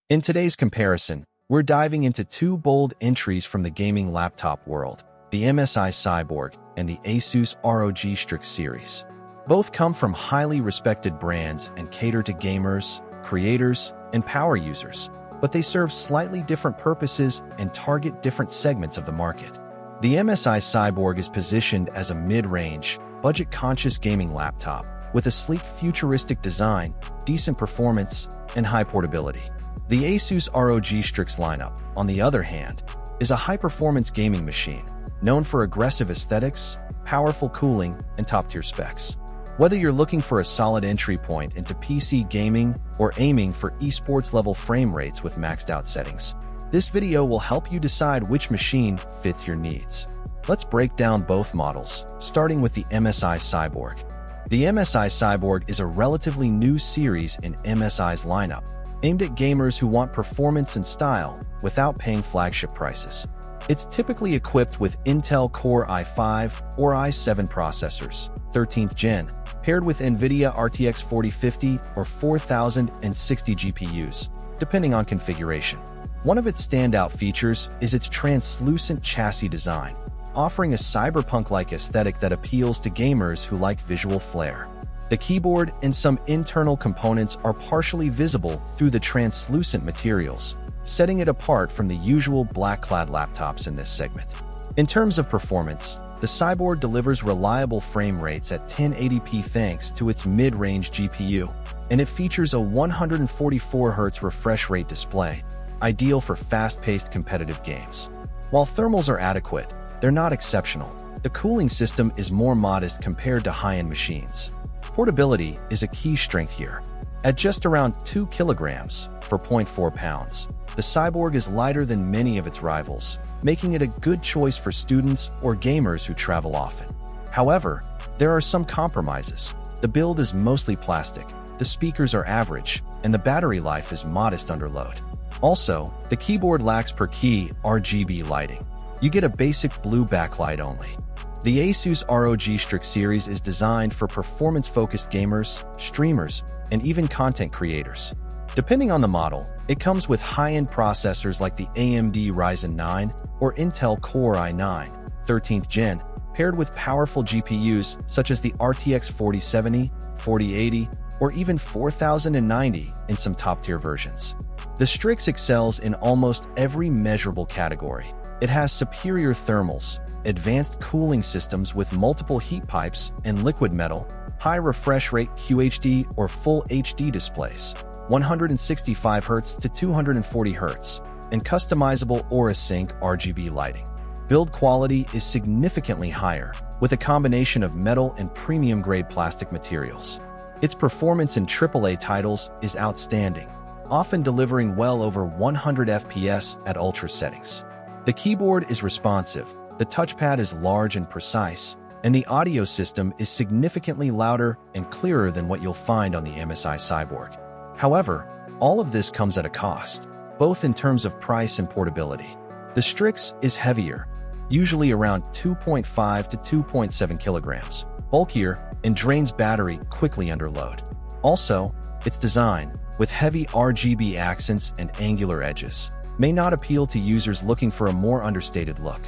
In today's comparison, we're diving into two bold entries from the gaming laptop world, the MSI Cyborg and the ASUS ROG Strix series. Both come from highly respected brands and cater to gamers, creators, and power users, but they serve slightly different purposes and target different segments of the market. The MSI Cyborg is positioned as a mid-range, budget-conscious gaming laptop with a sleek futuristic design, decent performance, and high portability. The ASUS ROG Strix lineup, on the other hand, is a high-performance gaming machine known for aggressive aesthetics, powerful cooling, and top-tier specs. Whether you're looking for a solid entry point into PC gaming or aiming for esports-level frame rates with maxed-out settings, this video will help you decide which machine fits your needs. Let's break down both models, starting with the MSI Cyborg. The MSI Cyborg is a relatively new series in MSI's lineup, aimed at gamers who want performance and style without paying flagship prices. It's typically equipped with Intel Core i5 or i7 processors, 13th gen, paired with NVIDIA RTX 4050 or 4060 GPUs, depending on configuration. One of its standout features is its translucent chassis design, offering a cyberpunk-like aesthetic that appeals to gamers who like visual flair. The keyboard and some internal components are partially visible through the translucent materials, setting it apart from the usual black-clad laptops in this segment. In terms of performance, the Cyborg delivers reliable frame rates at 1080p thanks to its mid-range GPU, and it features a 144Hz refresh rate display, ideal for fast-paced competitive games. While thermals are adequate, they're not exceptional. The cooling system is more modest compared to high-end machines. Portability is a key strength here. At just around 2 kilograms for 0.4 pounds, the Cyborg is lighter than many of its rivals, making it a good choice for students or gamers who travel often. However, there are some compromises. The build is mostly plastic, the speakers are average, and the battery life is modest under load. Also, the keyboard lacks per-key RGB lighting. You get a basic blue backlight only. The ASUS ROG Strix series is designed for performance-focused gamers, streamers, and even content creators. Depending on the model, it comes with high-end processors like the AMD Ryzen 9 or Intel Core i9, 13th gen, paired with powerful GPUs such as the RTX 4070, 4080, or even 4090 in some top-tier versions. The Strix excels in almost every measurable category. It has superior thermals, advanced cooling systems with multiple heat pipes and liquid metal, high refresh rate QHD or Full HD displays, 165Hz to 240Hz, and customizable Aura Sync RGB lighting. Build quality is significantly higher, with a combination of metal and premium-grade plastic materials. Its performance in AAA titles is outstanding, often delivering well over 100 FPS at ultra settings. The keyboard is responsive, the touchpad is large and precise, and the audio system is significantly louder and clearer than what you'll find on the MSI Cyborg. However, all of this comes at a cost, both in terms of price and portability. The Strix is heavier, usually around 2.5 to 2.7 kilograms, bulkier, and drains battery quickly under load. Also, its design, with heavy RGB accents and angular edges, may not appeal to users looking for a more understated look.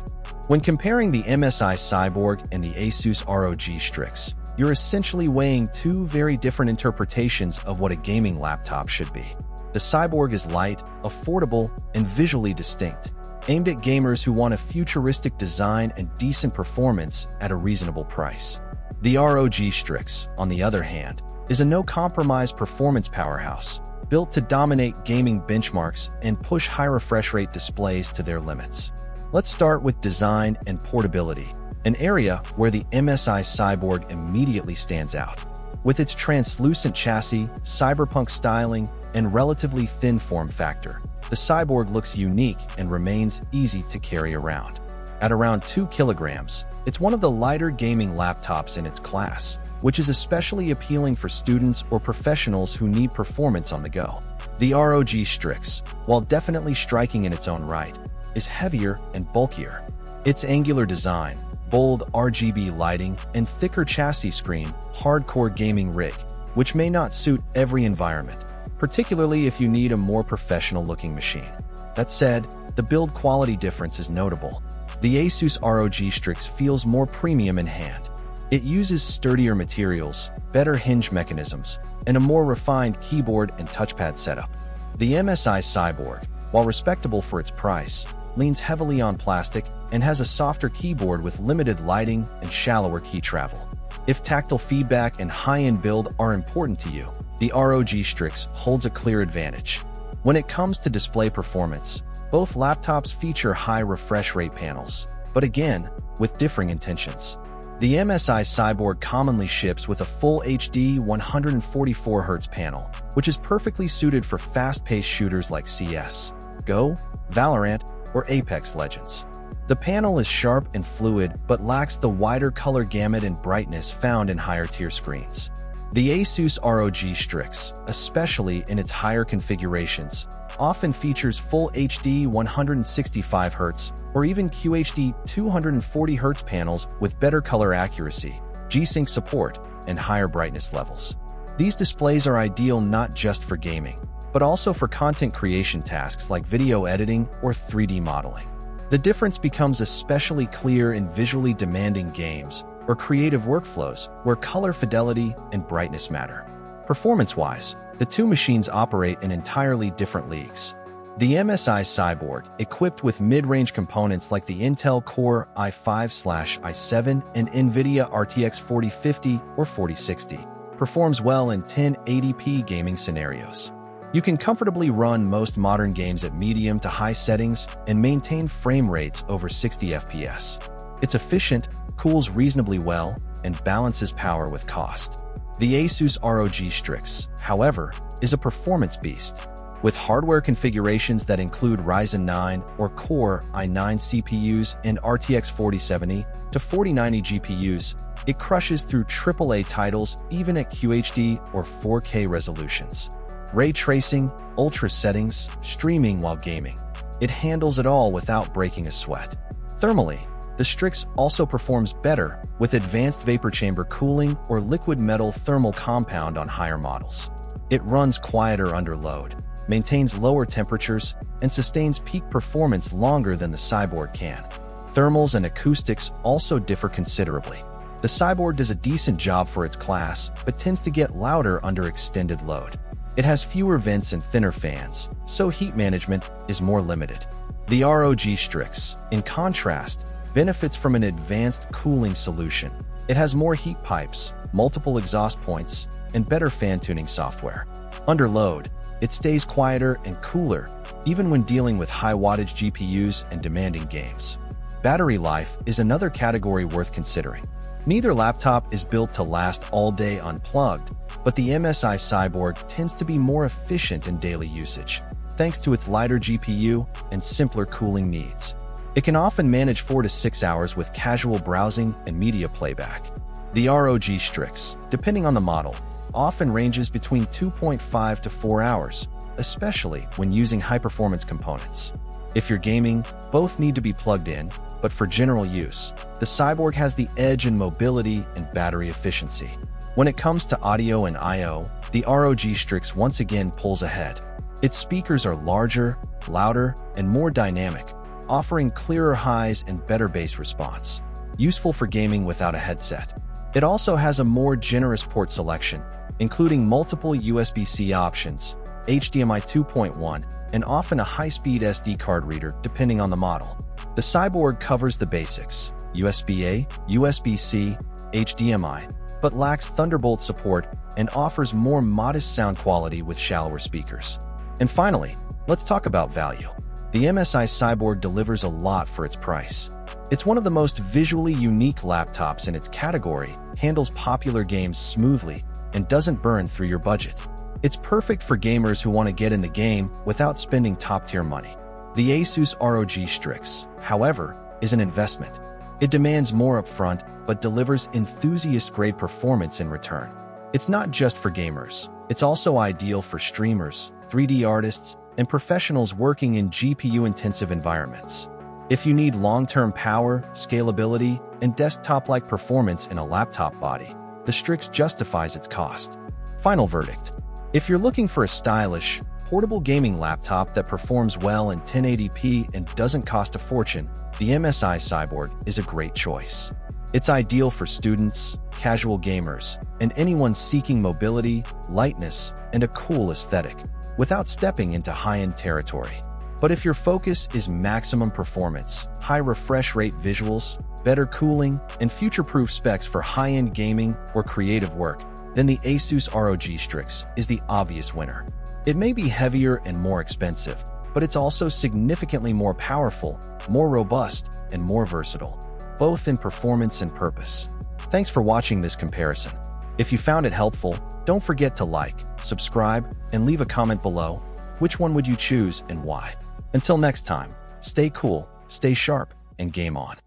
When comparing the MSI Cyborg and the ASUS ROG Strix, you're essentially weighing two very different interpretations of what a gaming laptop should be. The Cyborg is light, affordable, and visually distinct, aimed at gamers who want a futuristic design and decent performance at a reasonable price. The ROG Strix, on the other hand, is a no-compromise performance powerhouse, built to dominate gaming benchmarks and push high refresh rate displays to their limits. Let's start with design and portability, an area where the MSI Cyborg immediately stands out. With its translucent chassis, cyberpunk styling, and relatively thin form factor, the Cyborg looks unique and remains easy to carry around. At around 2 kilograms, it's one of the lighter gaming laptops in its class, which is especially appealing for students or professionals who need performance on the go. The ROG Strix, while definitely striking in its own right, is heavier and bulkier. Its angular design, bold RGB lighting, and thicker chassis scream hardcore gaming rig, which may not suit every environment. particularly if you need a more professional-looking machine. That said, the build quality difference is notable. The ASUS ROG Strix feels more premium in hand. It uses sturdier materials, better hinge mechanisms, and a more refined keyboard and touchpad setup. The MSI Cyborg, while respectable for its price, leans heavily on plastic and has a softer keyboard with limited lighting and shallower key travel. If tactile feedback and high-end build are important to you, the ROG Strix holds a clear advantage. When it comes to display performance, both laptops feature high refresh rate panels, but again, with differing intentions. The MSI Cyborg commonly ships with a full HD 144Hz panel, which is perfectly suited for fast-paced shooters like CS, Go, Valorant, or Apex Legends. The panel is sharp and fluid but lacks the wider color gamut and brightness found in higher-tier screens. The ASUS ROG Strix, especially in its higher configurations, often features full HD 165Hz or even QHD 240Hz panels with better color accuracy, G-Sync support, and higher brightness levels. These displays are ideal not just for gaming, but also for content creation tasks like video editing or 3D modeling. The difference becomes especially clear in visually demanding games or creative workflows where color fidelity and brightness matter. Performance-wise, the two machines operate in entirely different leagues. The MSI Cyborg, equipped with mid-range components like the Intel Core i5/i7 and NVIDIA RTX 4050 or 4060, performs well in 1080p gaming scenarios. You can comfortably run most modern games at medium to high settings and maintain frame rates over 60 FPS. It's efficient, cools reasonably well, and balances power with cost. The ASUS ROG Strix, however, is a performance beast. With hardware configurations that include Ryzen 9 or Core i9 CPUs and RTX 4070 to 4090 GPUs, it crushes through AAA titles even at QHD or 4K resolutions. Ray tracing, ultra settings, streaming while gaming. It handles it all without breaking a sweat. Thermally, the Strix also performs better with advanced vapor chamber cooling or liquid metal thermal compound on higher models. It runs quieter under load, maintains lower temperatures, and sustains peak performance longer than the Cyborg can. Thermals and acoustics also differ considerably. The Cyborg does a decent job for its class, but tends to get louder under extended load. It has fewer vents and thinner fans, so heat management is more limited. The ROG Strix, in contrast, benefits from an advanced cooling solution. It has more heat pipes, multiple exhaust points, and better fan tuning software. Under load, it stays quieter and cooler, even when dealing with high-wattage GPUs and demanding games. Battery life is another category worth considering. Neither laptop is built to last all day unplugged, but the MSI Cyborg tends to be more efficient in daily usage, thanks to its lighter GPU and simpler cooling needs. It can often manage 4 to 6 hours with casual browsing and media playback. The ROG Strix, depending on the model, often ranges between 2.5 to 4 hours, especially when using high-performance components. If you're gaming, both need to be plugged in, but for general use, the Cyborg has the edge in mobility and battery efficiency. When it comes to audio and I/O, the ROG Strix once again pulls ahead. Its speakers are larger, louder, and more dynamic, offering clearer highs and better bass response, useful for gaming without a headset. It also has a more generous port selection, including multiple USB-C options, HDMI 2.1, and often a high-speed SD card reader depending on the model. The Cyborg covers the basics, USB-A, USB-C, HDMI, but lacks Thunderbolt support and offers more modest sound quality with shallower speakers. And finally, let's talk about value. The MSI Cyborg delivers a lot for its price. It's one of the most visually unique laptops in its category, handles popular games smoothly, and doesn't burn through your budget. It's perfect for gamers who want to get in the game without spending top-tier money. The ASUS ROG Strix, however, is an investment. It demands more upfront, but delivers enthusiast-grade performance in return. It's not just for gamers. It's also ideal for streamers, 3D artists, and professionals working in GPU-intensive environments. If you need long-term power, scalability, and desktop-like performance in a laptop body, the Strix justifies its cost. Final verdict. If you're looking for a stylish, portable gaming laptop that performs well in 1080p and doesn't cost a fortune, the MSI Cyborg is a great choice. It's ideal for students, casual gamers, and anyone seeking mobility, lightness, and a cool aesthetic, without stepping into high-end territory. But if your focus is maximum performance, high refresh rate visuals, better cooling, and future-proof specs for high-end gaming or creative work, then the ASUS ROG Strix is the obvious winner. It may be heavier and more expensive, but it's also significantly more powerful, more robust, and more versatile, both in performance and purpose. Thanks for watching this comparison. If you found it helpful, don't forget to like, subscribe, and leave a comment below. Which one would you choose and why? Until next time, stay cool, stay sharp, and game on.